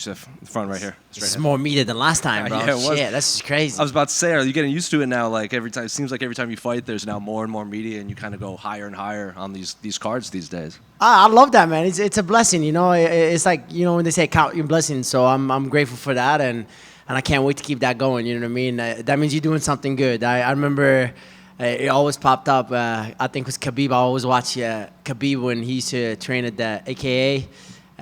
Youssef, the front right here. This is more media than last time, bro. Yeah, it was. Shit, this is crazy. I was about to say, are you getting used to it now? Like every time, it seems like every time you fight, there's now more and more media, and you kind of go higher and higher on these cards these days. I love that, man. It's a blessing, you know. It's like, you know, when they say count your blessings. So I'm grateful for that, and I can't wait to keep that going. You know what I mean? That means you're doing something good. I remember it always popped up. I think it was Khabib. I always watch Khabib when he used to train at the AKA.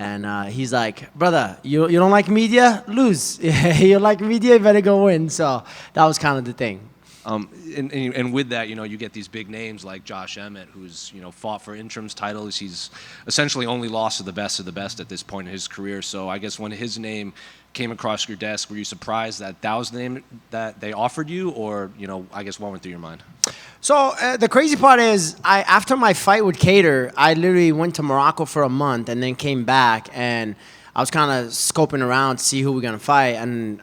And he's like, brother, you don't like media? Lose. You like media? You better go win. So that was kind of the thing. And with that, you know, you get these big names like Josh Emmett, who's, you know, fought for interims titles. He's essentially only lost to the best of the best at this point in his career. So I guess when his name came across your desk, were you surprised that that was the name that they offered you, or, you know, I guess what went through your mind? So the crazy part is, after my fight with Cater, I literally went to Morocco for a month and then came back, and I was kind of scoping around to see who we're gonna fight, and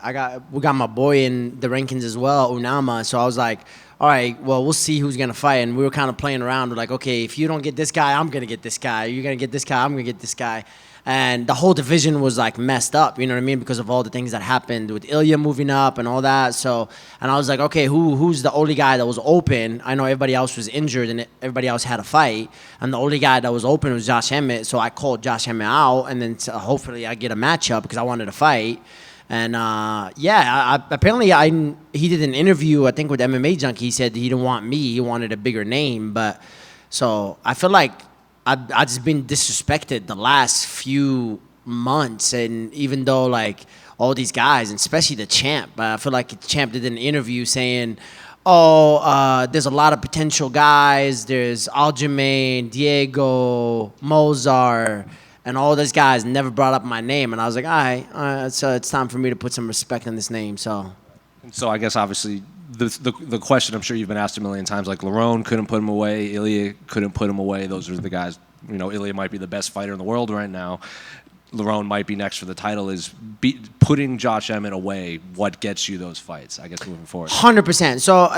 we got my boy in the rankings as well, Unama. So I was like, all right, well, we'll see who's gonna fight, and we were kind of playing around. We're like, okay, if you don't get this guy, I'm gonna get this guy. You're gonna get this guy, I'm gonna get this guy. And the whole division was like messed up, you know what I mean, because of all the things that happened with Ilya moving up and all that. So, and I was like, okay, who's the only guy that was open? I know everybody else was injured and everybody else had a fight, and the only guy that was open was Josh Emmett. So I called Josh Emmett out, and then hopefully I get a matchup because I wanted to fight. And apparently he did an interview, I think, with MMA Junkie. He said he didn't want me, he wanted a bigger name. But so I feel like I've just been disrespected the last few months, and even though like all these guys, and especially the champ, I feel like the champ did an interview saying, there's a lot of potential guys. There's Aljamain, Diego, Mozart, and all those guys never brought up my name. And I was like, all right, so it's time for me to put some respect on this name. So I guess obviously the question I'm sure you've been asked a million times, like Lerone couldn't put him away, Ilya couldn't put him away. Those are the guys, you know, Ilya might be the best fighter in the world right now. Lerone might be next for the title. Is putting Josh Emmett away what gets you those fights, I guess, moving forward? 100%. So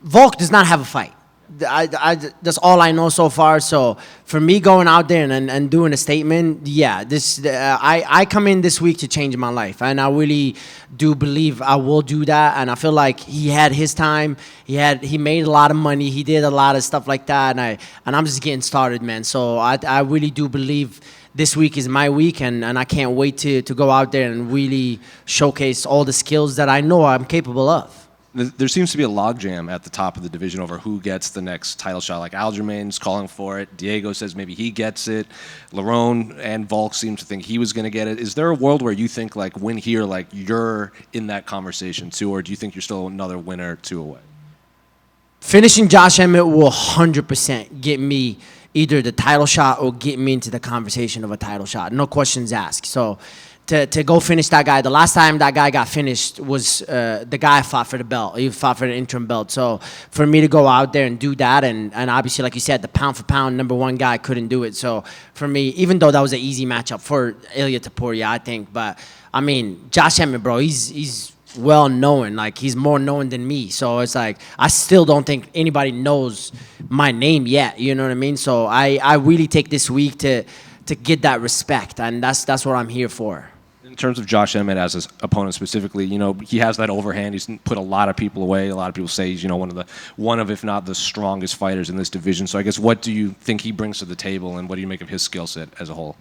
Volk does not have a fight. That's all I know so far. So for me going out there and doing a statement, yeah, I come in this week to change my life, and I really do believe I will do that. And I feel like he had his time. He made a lot of money. He did a lot of stuff like that, and I'm just getting started, man. So I really do believe this week is my week, and I can't wait to go out there and really showcase all the skills that I know I'm capable of. There seems to be a logjam at the top of the division over who gets the next title shot. Like Aljamain's calling for it. Diego says maybe he gets it. Lerone and Volk seem to think he was going to get it. Is there a world where you think, like, win here, like you're in that conversation too, or do you think you're still another winner or two away? Finishing Josh Emmett will 100% get me either the title shot or get me into the conversation of a title shot. No questions asked. So to go finish that guy, the last time that guy got finished was the guy fought for the belt. He fought for the interim belt. So for me to go out there and do that, and obviously, like you said, the pound for pound #1 guy couldn't do it. So for me, even though that was an easy matchup for Ilya Topuria, I think, but I mean, Josh Emmett, bro, he's well known. Like, he's more known than me. So it's like, I still don't think anybody knows my name yet. You know what I mean? So I really take this week to get that respect, and that's what I'm here for. In terms of Josh Emmett as his opponent specifically, you know, he has that overhand. He's put a lot of people away. A lot of people say he's, you know, one of, if not the strongest fighters in this division. So I guess, what do you think he brings to the table, and what do you make of his skill set as a whole?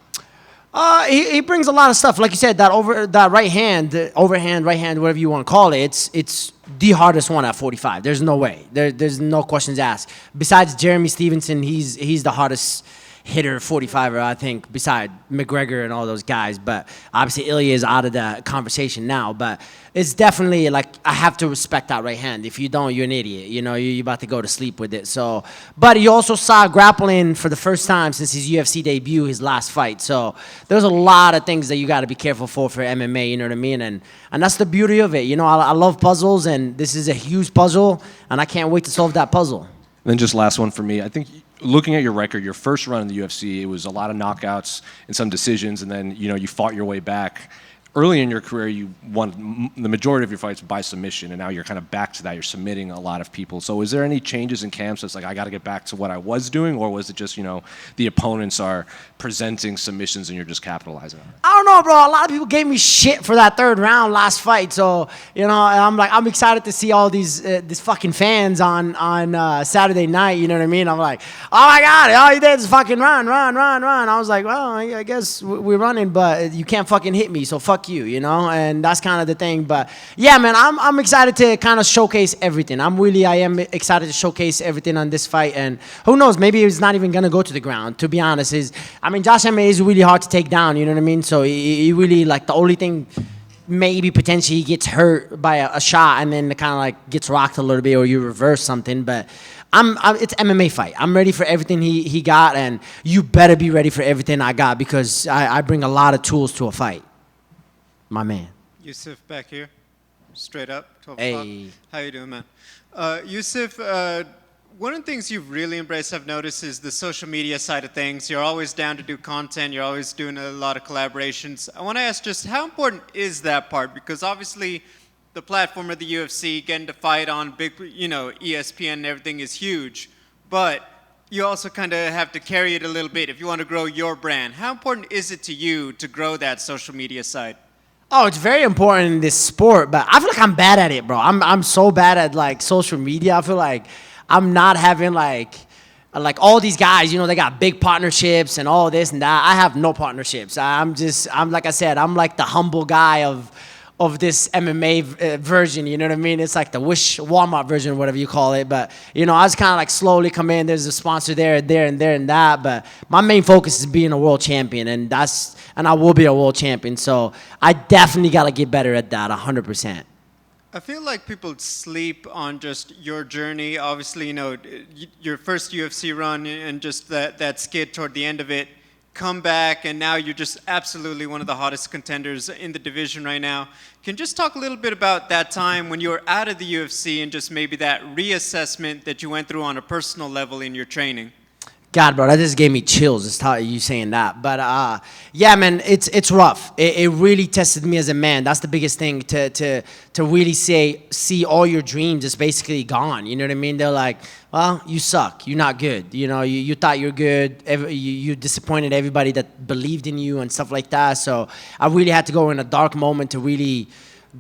He brings a lot of stuff. Like you said, that right hand, overhand, right hand, whatever you want to call it, it's the hardest one at 45. There's no way. There's no questions asked. Besides Jeremy Stevenson, he's the hardest hitter 45er, I think, beside McGregor and all those guys. But obviously Ilya is out of the conversation now. But it's definitely, like, I have to respect that right hand. If you don't, you're an idiot. You know, you're about to go to sleep with it. So, but you also saw grappling for the first time since his UFC debut, his last fight. So there's a lot of things that you got to be careful for MMA, you know what I mean? And that's the beauty of it. You know, I love puzzles, and this is a huge puzzle, and I can't wait to solve that puzzle. And then just last one for me. I think, looking at your record, your first run in the UFC, it was a lot of knockouts and some decisions, and then, you know, you fought your way back. early in your career, you won the majority of your fights by submission, and now you're kind of back to that. You're submitting a lot of people. So is there any changes in camps that's like, I got to get back to what I was doing, or was it just, the opponents are presenting submissions and you're just capitalizing on it? I don't know, bro. A lot of people gave me shit for that third round last fight. So, I'm excited to see all these fucking fans on Saturday night. You know what I mean? I'm like, oh my God, all you did is fucking run. I was like, well, I guess we're running, but you can't fucking hit me, so fuck you, And that's kind of the thing. But yeah, man, I'm excited to kind of showcase everything. I am excited to showcase everything on this fight. And who knows, maybe he's not even going to go to the ground, to be honest. Josh Emmett is really hard to take down, you know what I mean? So he really, like, the only thing, maybe potentially he gets hurt by a shot and then kind of like gets rocked a little bit or you reverse something. But it's MMA fight. I'm ready for everything he got, and you better be ready for everything I got because I bring a lot of tools to a fight. My man. Youssef back here, straight up, 12 Hey. o'clock. How you doing, man? Youssef, one of the things you've really embraced, I've noticed, is the social media side of things. You're always down to do content. You're always doing a lot of collaborations. I want to ask just how important is that part? Because obviously the platform of the UFC, getting to fight on big, ESPN and everything is huge. But you also kind of have to carry it a little bit if you want to grow your brand. How important is it to you to grow that social media side? Oh, it's very important in this sport, but I feel like I'm bad at it, bro. I'm so bad at, like, social media. I feel like I'm not having, like all these guys, they got big partnerships and all this and that. I have no partnerships. I'm like I said, I'm like the humble guy of this MMA version, you know what I mean? It's like the Wish Walmart version, whatever you call it. But, I was kind of like slowly come in. There's a sponsor there and that. But my main focus is being a world champion, and I will be a world champion. So I definitely got to get better at that, 100%. I feel like people sleep on just your journey. Obviously, your first UFC run and just that skid toward the end of it, come back, and now you're just absolutely one of the hottest contenders in the division right now. Can you just talk a little bit about that time when you were out of the UFC and just maybe that reassessment that you went through on a personal level in your training? God, bro, that just gave me chills. Just you saying that, but yeah, man, it's rough. It really tested me as a man. That's the biggest thing to really see all your dreams is basically gone. You know what I mean? They're like, well, you suck. You're not good. You thought you're good. You disappointed everybody that believed in you and stuff like that. So I really had to go in a dark moment to really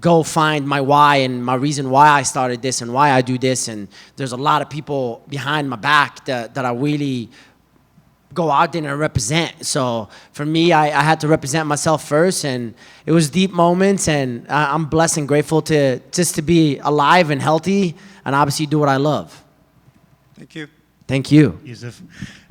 go find my why and my reason why I started this and why I do this. And there's a lot of people behind my back that I really go out there and represent. So for me, I had to represent myself first, and it was deep moments, and I'm blessed and grateful to be alive and healthy and obviously do what I love. Thank you. Thank you. Youssef,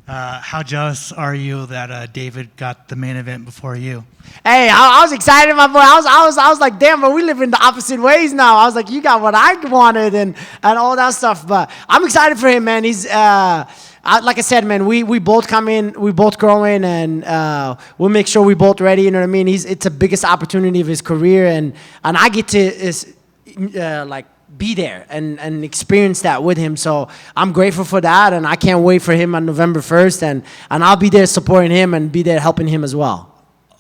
how jealous are you that David got the main event before you? Hey, I was excited, my boy. I was like, damn, but we live in the opposite ways now. I was like, you got what I wanted and all that stuff. But I'm excited for him, man. He's like I said, man, we both come in, we both growing, and we'll make sure we both ready. You know what I mean? It's the biggest opportunity of his career, and I get to like be there and experience that with him. So I'm grateful for that, and I can't wait for him on November 1st, and I'll be there supporting him and be there helping him as well.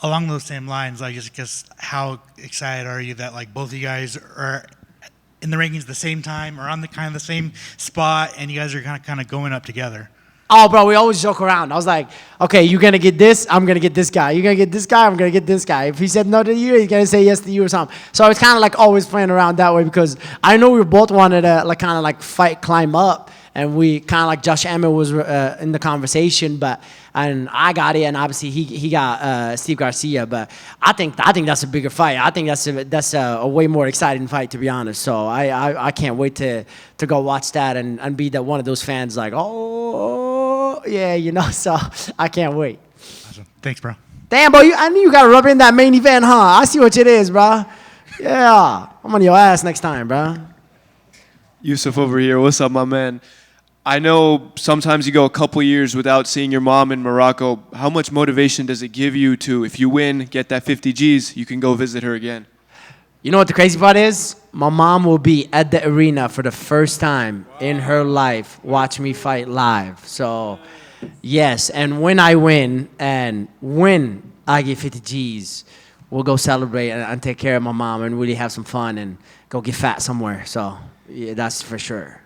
Along those same lines, like, just how excited are you that, like, both of you guys are in the rankings at the same time or on the kind of the same spot, and you guys are kind of going up together? Oh, bro, we always joke around. I was like, okay, you're going to get this, I'm going to get this guy. You're going to get this guy, I'm going to get this guy. If he said no to you, he's going to say yes to you or something. So it's kind of like always playing around that way, because I know we both wanted to kind of fight, climb up, and we kind of like Josh Emmett was in the conversation, and I got it, and obviously he got Steve Garcia. But I think that's a bigger fight. I think that's a way more exciting fight, to be honest. So I can't wait to go watch that and be one of those fans like, oh yeah, So I can't wait. Awesome. Thanks, bro. Damn, bro, I knew you got to rub in that main event, huh? I see what it is, bro. Yeah, I'm on your ass next time, bro. Youssef over here. What's up, my man? I know sometimes you go a couple years without seeing your mom in Morocco. How much motivation does it give you to, if you win, get that 50 G's, you can go visit her again? You know what the crazy part is? My mom will be at the arena for the first time in her life, watch me fight live. So, yes, and when I win and when I get 50 G's, we'll go celebrate and take care of my mom and really have some fun and go get fat somewhere. So yeah, that's for sure.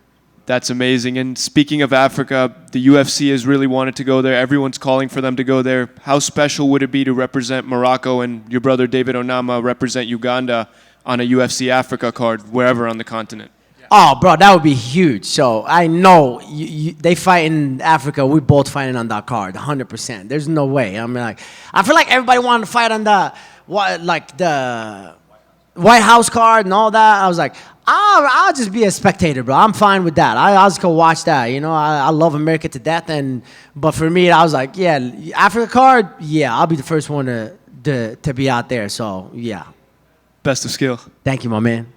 That's amazing. And speaking of Africa, the UFC has really wanted to go there. Everyone's calling for them to go there. How special would it be to represent Morocco and your brother David Onama represent Uganda on a UFC Africa card, wherever on the continent? Oh, bro, that would be huge. So I know they fight in Africa. We both fighting on that card, 100%. There's no way. I feel like everybody wanted to fight on the White House card and all that. I was like, I'll just be a spectator, bro. I'm fine with that. I'll just go watch that. You know, I love America to death, but for me, I was like, yeah, Africa card, yeah, I'll be the first one to be out there. So yeah. Best of skill. Thank you, my man.